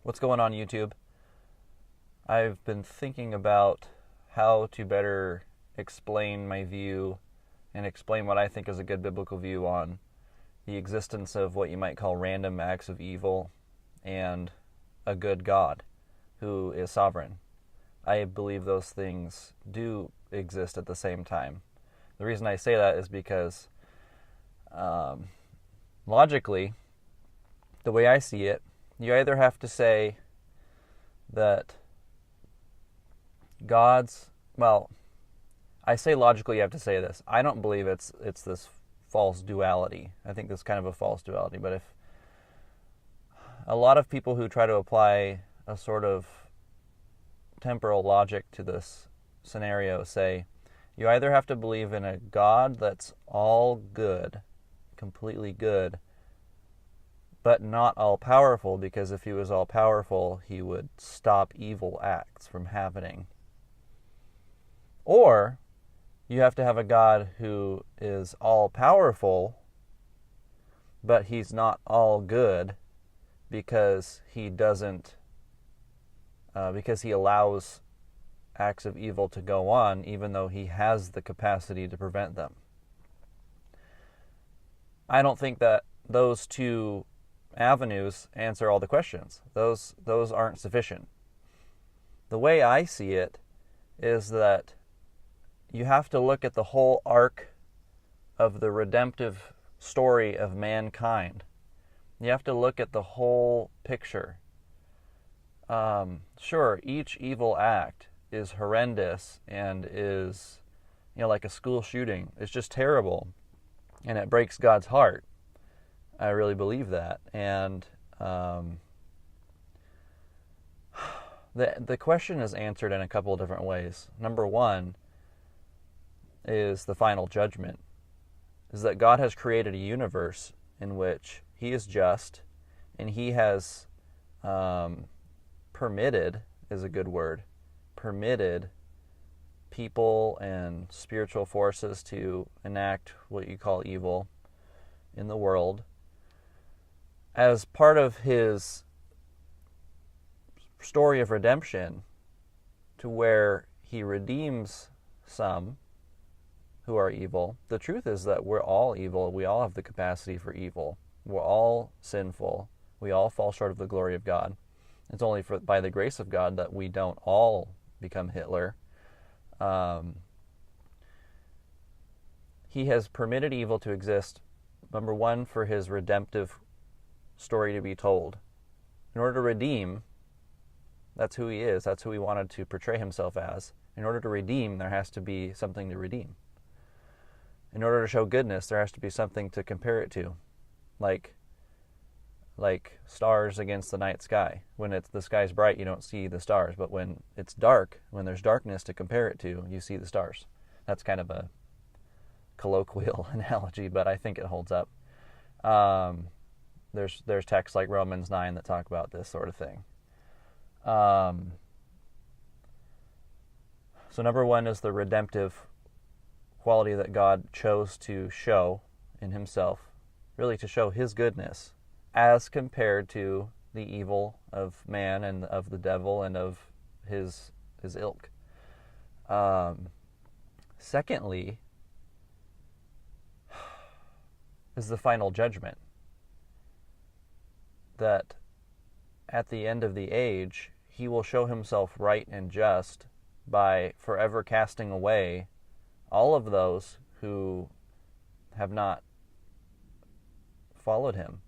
What's going on, YouTube? I've been thinking about how to better explain my view and explain what I think is a good biblical view on the existence of what you might call random acts of evil and a good God who is sovereign. I believe those things do exist at the same time. The reason I say that is because logically, the way I see it, you either have to say that I say logically you have to say this. I don't believe it's this false duality. I think this is kind of a false duality, but if a lot of people who try to apply a sort of temporal logic to this scenario say you either have to believe in a God that's all good, completely good, but not all-powerful, because if he was all-powerful, he would stop evil acts from happening. Or you have to have a God who is all-powerful, but he's not all good because he allows acts of evil to go on, even though he has the capacity to prevent them. I don't think that those two avenues answer all the questions. Those aren't sufficient. The way I see it is that you have to look at the whole arc of the redemptive story of mankind. You have to look at the whole picture. Sure, each evil act is horrendous and is, like a school shooting. It's just terrible, and it breaks God's heart. I really believe that. And the question is answered in a couple of different ways. Number one is the final judgment, is that God has created a universe in which he is just, and he has permitted, is a good word, permitted people and spiritual forces to enact what you call evil in the world as part of his story of redemption, to where he redeems some who are evil. The truth is that we're all evil. We all have the capacity for evil. We're all sinful. We all fall short of the glory of God. It's only by the grace of God that we don't all become Hitler. He has permitted evil to exist, number one, for his redemptive story to be told. In order to redeem, that's who he is. That's who he wanted to portray himself as. In order to redeem, there has to be something to redeem. In order to show goodness, there has to be something to compare it to, like stars against the night sky. When the sky's bright, you don't see the stars, but when it's dark, when there's darkness to compare it to, you see the stars. That's kind of a colloquial analogy, but I think it holds up. There's texts like Romans 9 that talk about this sort of thing. So number one is the redemptive quality that God chose to show in himself, really to show his goodness as compared to the evil of man and of the devil and of his ilk. Secondly is the final judgment, that at the end of the age, he will show himself right and just by forever casting away all of those who have not followed him.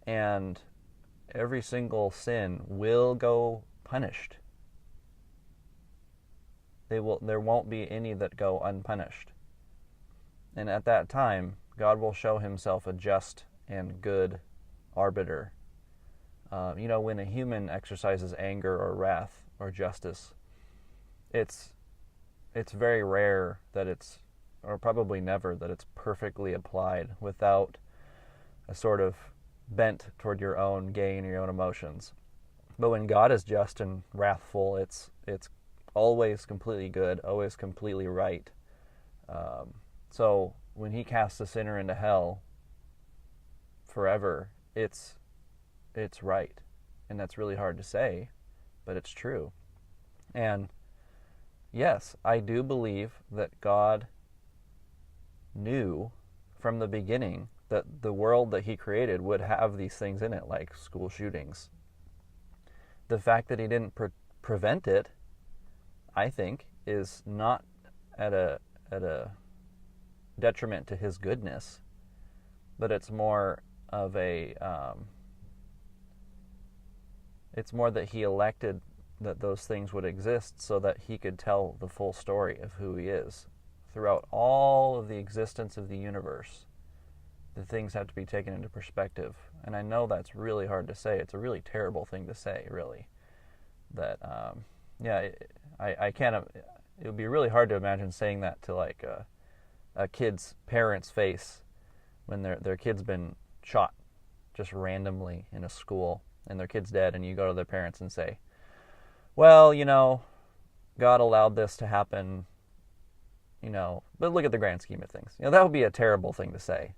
And every single sin will go punished. There won't be any that go unpunished. And at that time, God will show himself a just and good arbiter. When a human exercises anger or wrath or justice, it's very rare that or probably never, that it's perfectly applied without a sort of bent toward your own gain or your own emotions. But when God is just and wrathful, it's always completely good, always completely right. So when he casts a sinner into hell forever, it's right. And that's really hard to say, but it's true. And yes, I do believe that God knew from the beginning that the world that he created would have these things in it, like school shootings. The fact that he didn't prevent it, I think, is not at a detriment to his goodness, but it's more of a it's more that he elected that those things would exist so that he could tell the full story of who he is. Throughout all of the existence of the universe, the things have to be taken into perspective. And I know that's really hard to say. It's a really terrible thing to say, really. That, I can't, it would be really hard to imagine saying that to like a kid's parent's face when their kid's been shot just randomly in a school and their kid's dead, and you go to their parents and say, well, God allowed this to happen, but look at the grand scheme of things. That would be a terrible thing to say.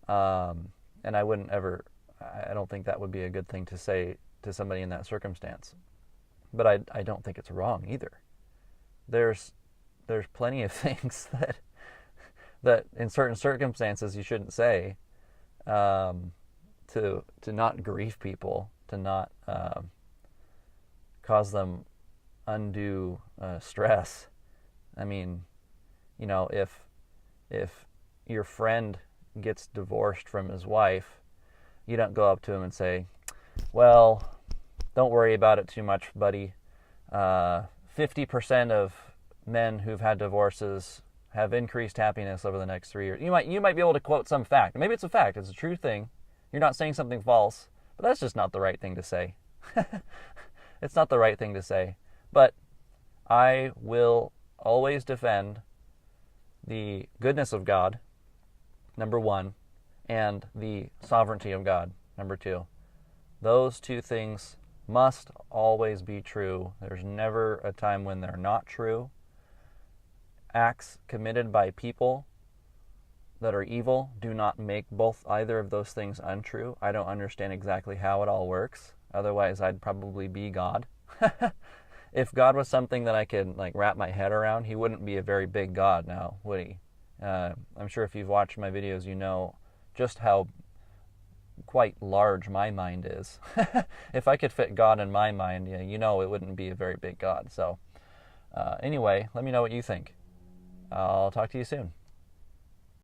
And I don't think that would be a good thing to say to somebody in that circumstance. But I don't think it's wrong either. There's plenty of things that in certain circumstances you shouldn't say, to not grieve people, to not cause them undue stress. I mean, if your friend gets divorced from his wife, you don't go up to him and say, well, don't worry about it too much, buddy. 50% of men who've had divorces have increased happiness over the next 3 years. You might be able to quote some fact. Maybe it's a fact. It's a true thing. You're not saying something false, but that's just not the right thing to say. It's not the right thing to say. But I will always defend the goodness of God, number one, and the sovereignty of God, number two. Those two things must always be true. There's never a time when they're not true. Acts committed by people that are evil do not make either of those things untrue. I don't understand exactly how it all works. Otherwise, I'd probably be God. If God was something that I could wrap my head around, he wouldn't be a very big God now, would he? I'm sure if you've watched my videos, you know just how quite large my mind is. If I could fit God in my mind, it wouldn't be a very big God. So anyway, let me know what you think. I'll talk to you soon.